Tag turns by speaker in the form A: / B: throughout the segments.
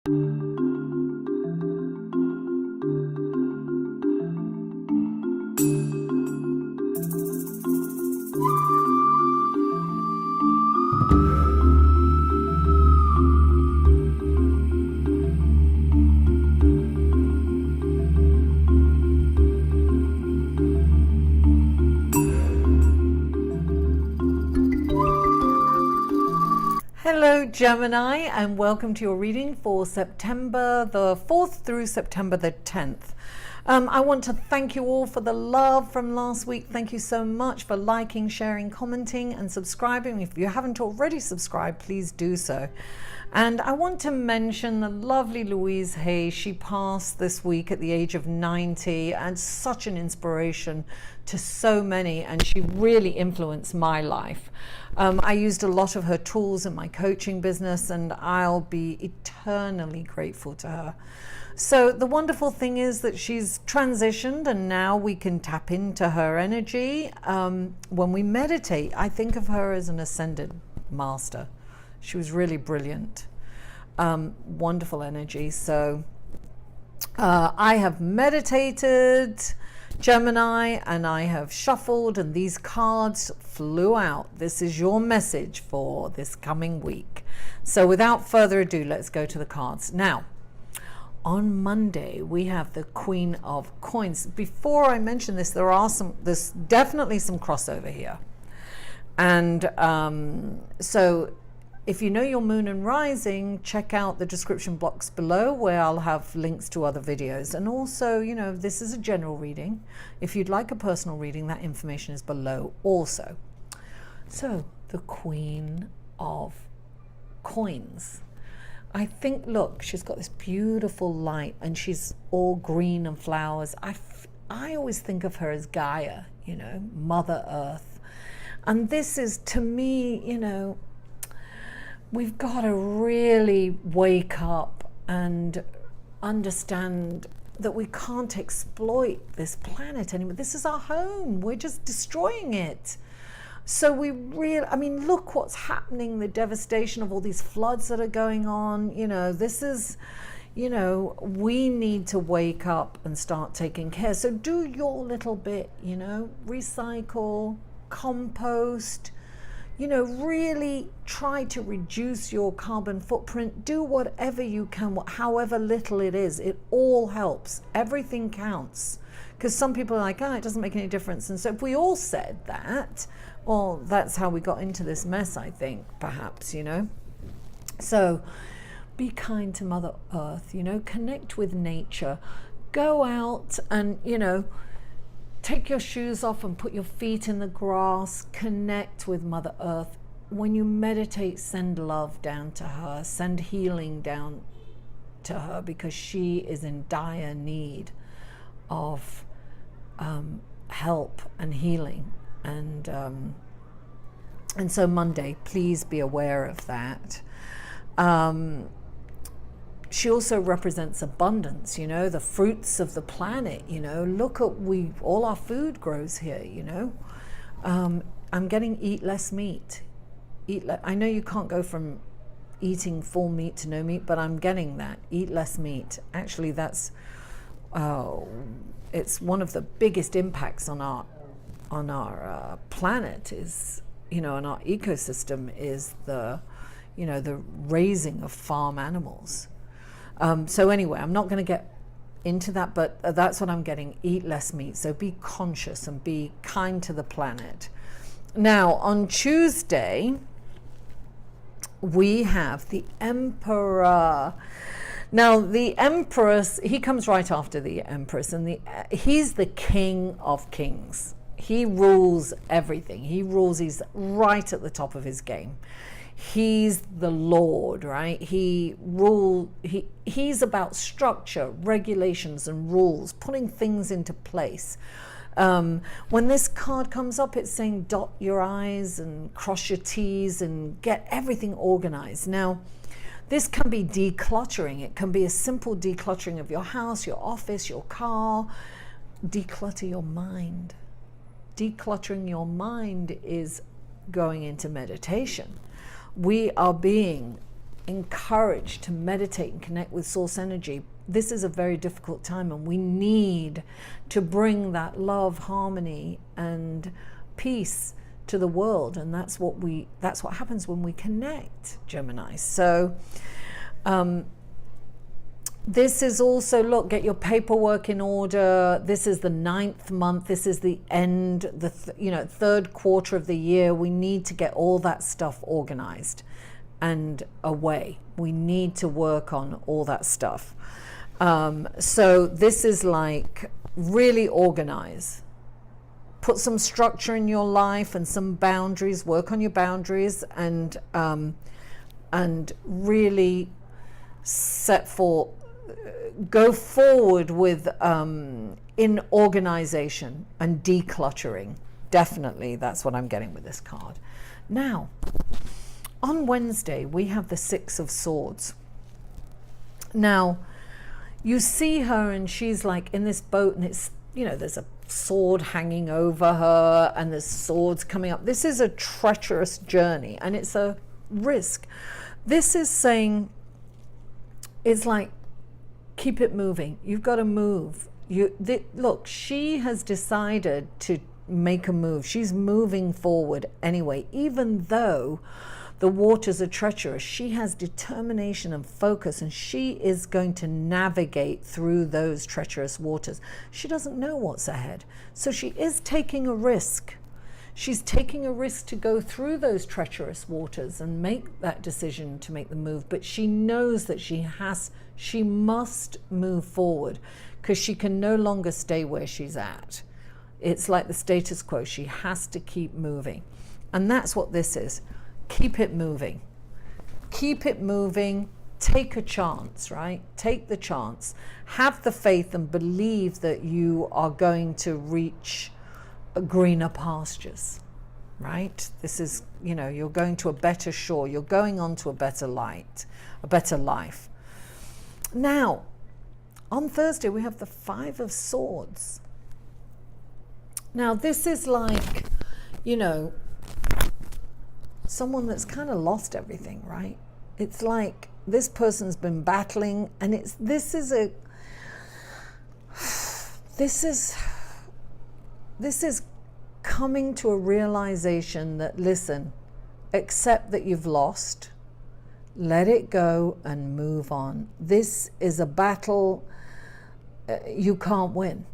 A: Hello Gemini, and welcome to your reading for September the 4th through September the 10th. I want to thank you all for the love from last week. Thank you so much for liking, sharing, commenting and subscribing. If you haven't already subscribed, please do so. And I want to mention the lovely Louise Hay. She passed this week at the age of 90 and such an inspiration to so many, and she really influenced my life. I used a lot of her tools in my coaching business, and I'll be eternally grateful to her. So the wonderful thing is that she's transitioned, and now we can tap into her energy. When we meditate, I think of her as an ascended master. She was really brilliant, wonderful energy. So I have meditated, Gemini, and I have shuffled, and these cards flew out. This is your message for this coming week. So without further ado, let's go to the cards. Now, on Monday, we have the Queen of Coins. Before I mention this, there's definitely some crossover here. And so if you know your moon and rising, check out the description box below where I'll have links to other videos. And also, you know, this is a general reading. If you'd like a personal reading, that information is below also. So, the Queen of Coins. I think, look, she's got this beautiful light and she's all green and flowers. I always think of her as Gaia, you know, Mother Earth. And this is, to me, you know, we've got to really wake up and understand that we can't exploit this planet anymore. This is our home. We're just destroying it. So I mean, look what's happening, the devastation of all these floods that are going on. You know, this is, you know, we need to wake up and start taking care. So do your little bit, you know, recycle, compost, you know, really try to reduce your carbon footprint. Do whatever you can, however little it is. It all helps. Everything counts. Because some people are like, it doesn't make any difference. And so if we all said that, well, that's how we got into this mess, I think, perhaps, you know. So be kind to Mother Earth, you know, connect with nature. Go out and, you know, take your shoes off and put your feet in the grass. Connect with Mother Earth. When you meditate, send love down to her. Send healing down to her, because she is in dire need of help and healing. And so Monday, please be aware of that. She also represents abundance, you know, the fruits of the planet, you know. Look at, all our food grows here, you know. I'm getting eat less meat. I know you can't go from eating full meat to no meat, but I'm getting that. Eat less meat. Actually, that's it's one of the biggest impacts on our planet is, you know, on our ecosystem is the, you know, the raising of farm animals. So anyway, I'm not going to get into that, but that's what I'm getting. Eat less meat. So be conscious and be kind to the planet. Now, on Tuesday, we have the Emperor. Now, the Empress, he comes right after the Empress, and he's the King of Kings. He rules everything. He's right at the top of his game. He's the Lord, right? He's about structure, regulations and rules, putting things into place. When this card comes up, it's saying dot your I's and cross your T's and get everything organized. Now, this can be decluttering. It can be a simple decluttering of your house, your office, your car. Declutter your mind. Decluttering your mind is going into meditation. We are being encouraged to meditate and connect with source energy, this is a very difficult time, and we need to bring that love, harmony, and peace to the world. And that's what happens when we connect, Gemini. So this is also, look, get your paperwork in order. This is the 9th month. This is the end, the third quarter of the year. We need to get all that stuff organized and away. We need to work on all that stuff. So this is like, really organize. Put some structure in your life and some boundaries. Work on your boundaries, and really go forward with in organization and decluttering. Definitely, that's what I'm getting with this card. Now, on Wednesday, we have the 6 of Swords. Now, you see her, and she's like in this boat, and it's, there's a sword hanging over her, and there's swords coming up. This is a treacherous journey, and it's a risk. This is saying, it's like, keep it moving. You've got to move. Look, she has decided to make a move. She's moving forward anyway, even though the waters are treacherous. She has determination and focus, and she is going to navigate through those treacherous waters. She doesn't know what's ahead, so she is taking a risk. She's taking a risk to go through those treacherous waters and make that decision to make the move, but she knows that she must move forward, because she can no longer stay where she's at. It's like the status quo. She has to keep moving, and that's what this is. Keep it moving. Keep it moving. Take a chance, right? Take the chance. Have the faith and believe that you are going to reach greener pastures, right? This is, you're going to a better shore. You're going on to a better light, a better life. Now, on Thursday, we have the 5 of Swords. Now, this is like, someone that's kind of lost everything, right? It's like this person's been battling, and this is coming to a realization that, listen, accept that you've lost, let it go and move on. This is a battle you can't win.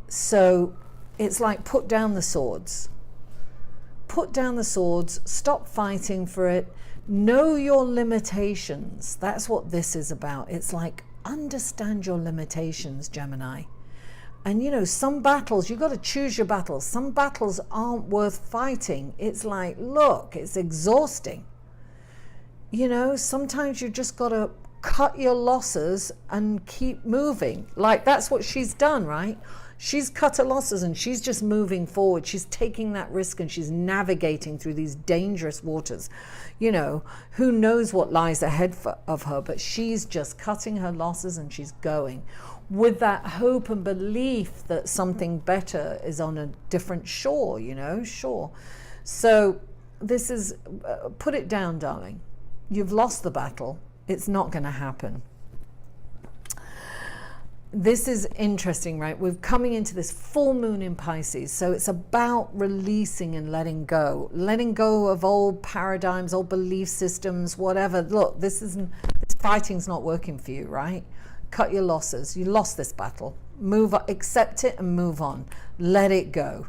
A: So it's like, put down the swords. Put down the swords, stop fighting for it, know your limitations. That's what this is about. It's like, understand your limitations, Gemini. And some battles, you've got to choose your battles. Some battles aren't worth fighting. It's like, look, it's exhausting. Sometimes you just got to cut your losses and keep moving. Like, that's what she's done, right? She's cut her losses, and she's just moving forward. She's taking that risk, and she's navigating through these dangerous waters. Who knows what lies ahead of her, but she's just cutting her losses, and she's going with that hope and belief that something better is on a different shore, sure. So this is, put it down, darling. You've lost the battle. It's not going to happen. This is interesting, right? We're coming into this full moon in Pisces, so it's about releasing and letting go of old paradigms, old belief systems, whatever. Look, this fighting's not working for you, right? Cut your losses. You lost this battle. Move on, accept it and move on. Let it go.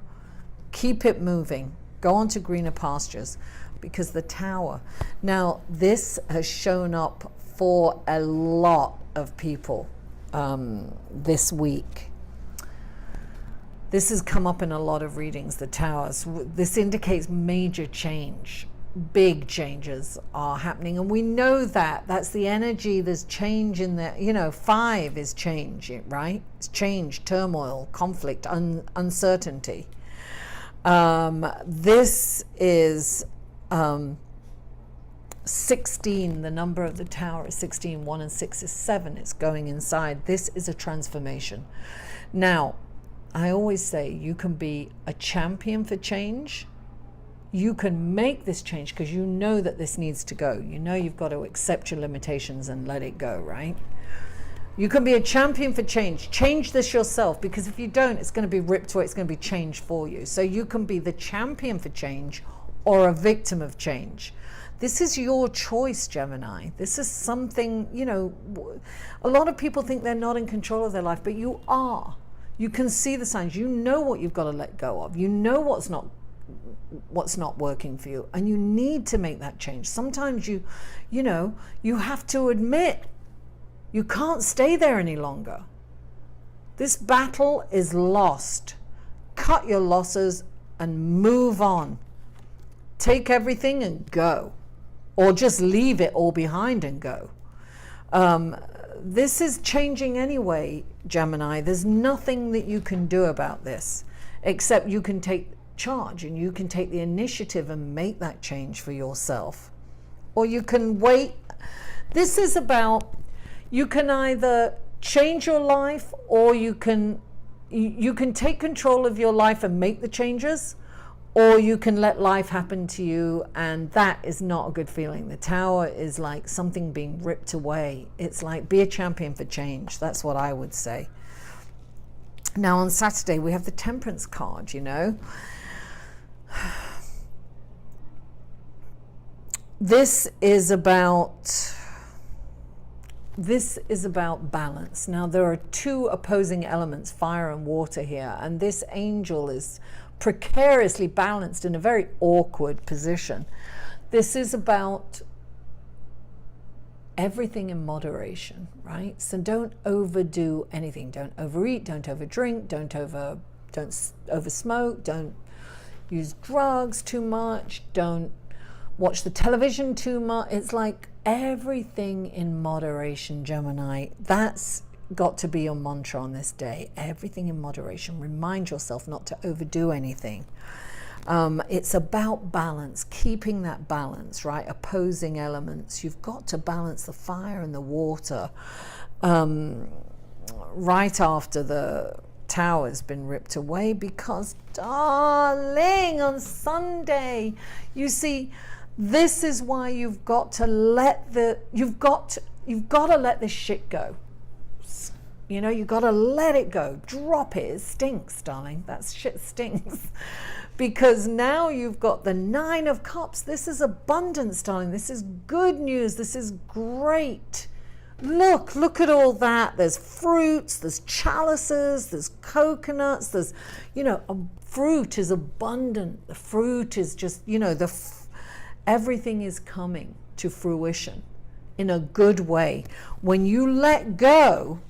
A: Keep it moving. Go on to greener pastures, because the Tower. Now, this has shown up for a lot of people this week. This has come up in a lot of readings, the Towers. This indicates major change. Big changes are happening, and we know that. That's the energy. There's change in the, 5 is change, right? It's change, turmoil, conflict, uncertainty. This is 16, the number of the Tower is 16, 1 and 6 is 7. It's going inside. This is a transformation. Now, I always say you can be a champion for change, you can make this change because you know that this needs to go. You know you've got to accept your limitations and let it go, right? You can be a champion for change. Change this yourself, because if you don't, it's going to be ripped away. It's going to be changed for you. So you can be the champion for change or a victim of change. This is your choice, Gemini. This is something, you know, a lot of people think they're not in control of their life, but you are. You can see the signs. You know what you've got to let go of. You know what's not working for you, and you need to make that change. Sometimes you have to admit you can't stay there any longer. This battle is lost. Cut your losses and move on. Take everything and go, or just leave it all behind and go. This is changing anyway, Gemini. There's nothing that you can do about this, except you can take charge and you can take the initiative and make that change for yourself. Or you can wait. This is about, you can either change your life, or you can take control of your life and make the changes, or you can let life happen to you, and that is not a good feeling. The Tower is like something being ripped away. It's like, be a champion for change. That's what I would say. Now on Saturday we have the Temperance card, you know. This is about balance. Now there are two opposing elements, fire and water here, and this angel is precariously balanced in a very awkward position. This is about everything in moderation, right? So don't overdo anything. Don't overeat, don't overdrink, don't oversmoke, don't use drugs too much, don't watch the television too much. It's like everything in moderation, Gemini. That's got to be your mantra on this day. Everything in moderation. Remind yourself not to overdo anything. It's about balance, keeping that balance, right? Opposing elements. You've got to balance the fire and the water. Right after the Tower's been ripped away, because, darling, on Sunday, you see, this is why you've got to let you've got to let this shit go. You know, you've got to let it go. Drop it. It stinks, darling. That shit stinks. Because now you've got the 9 of Cups. This is abundance, darling. This is good news. This is great. Look at all that. There's fruits, there's chalices, there's coconuts, there's, you know, fruit is abundant. The fruit is just, you know, everything is coming to fruition in a good way. When you let go,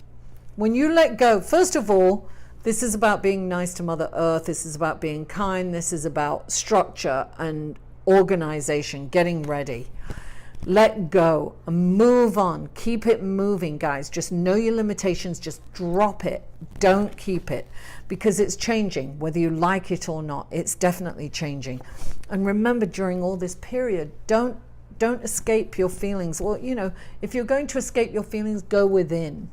A: first of all, this is about being nice to Mother Earth. This is about being kind. This is about structure and organization, getting ready. Let go and move on. Keep it moving, guys. Just know your limitations. Just drop it. Don't keep it, because it's changing, whether you like it or not. It's definitely changing. And remember, during all this period, don't escape your feelings. Or, you know, if you're going to escape your feelings, go within.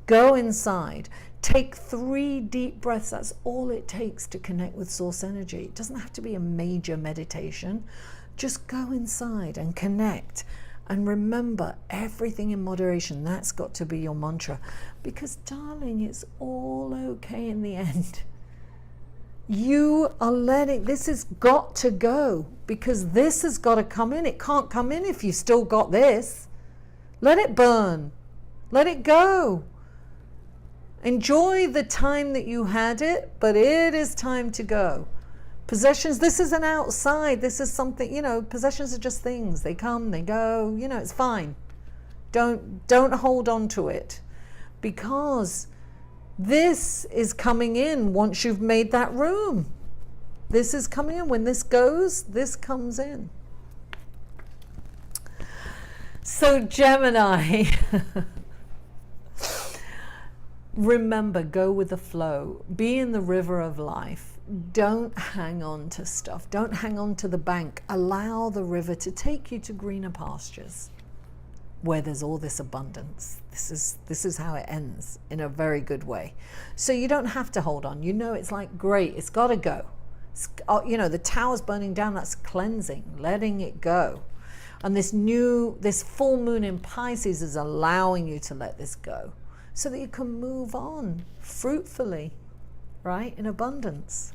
A: Go inside. Take 3 deep breaths. That's all it takes to connect with source energy. It doesn't have to be a major meditation. Just go inside and connect. And remember, everything in moderation. That's got to be your mantra. Because, darling, it's all okay in the end. You are letting, this has got to go, because this has got to come in. It can't come in if you still got this. Let it burn. Let it go. Enjoy the time that you had it, but it is time to go. Possessions, this is an outside. This is something, you know, possessions are just things. They come, they go, you know, it's fine. Don't hold on to it, because this is coming in once you've made that room. This is coming in. When this goes, this comes in. So Gemini, remember, go with the flow. Be in the river of life. Don't hang on to stuff. Don't hang on to the bank. Allow the river to take you to greener pastures where there's all this abundance. This is how it ends, in a very good way. So you don't have to hold on. You know, it's like, great, it's got to go. The tower's burning down. That's cleansing, letting it go. And this full moon in Pisces is allowing you to let this go so that you can move on fruitfully, right? In abundance.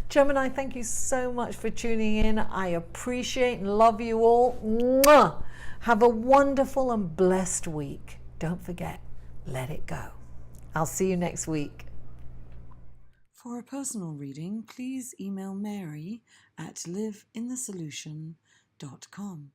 A: Gemini, thank you so much for tuning in. I appreciate and love you all. Mwah! Have a wonderful and blessed week. Don't forget, let it go. I'll see you next week.
B: For a personal reading, please email Mary at liveinthesolution.com.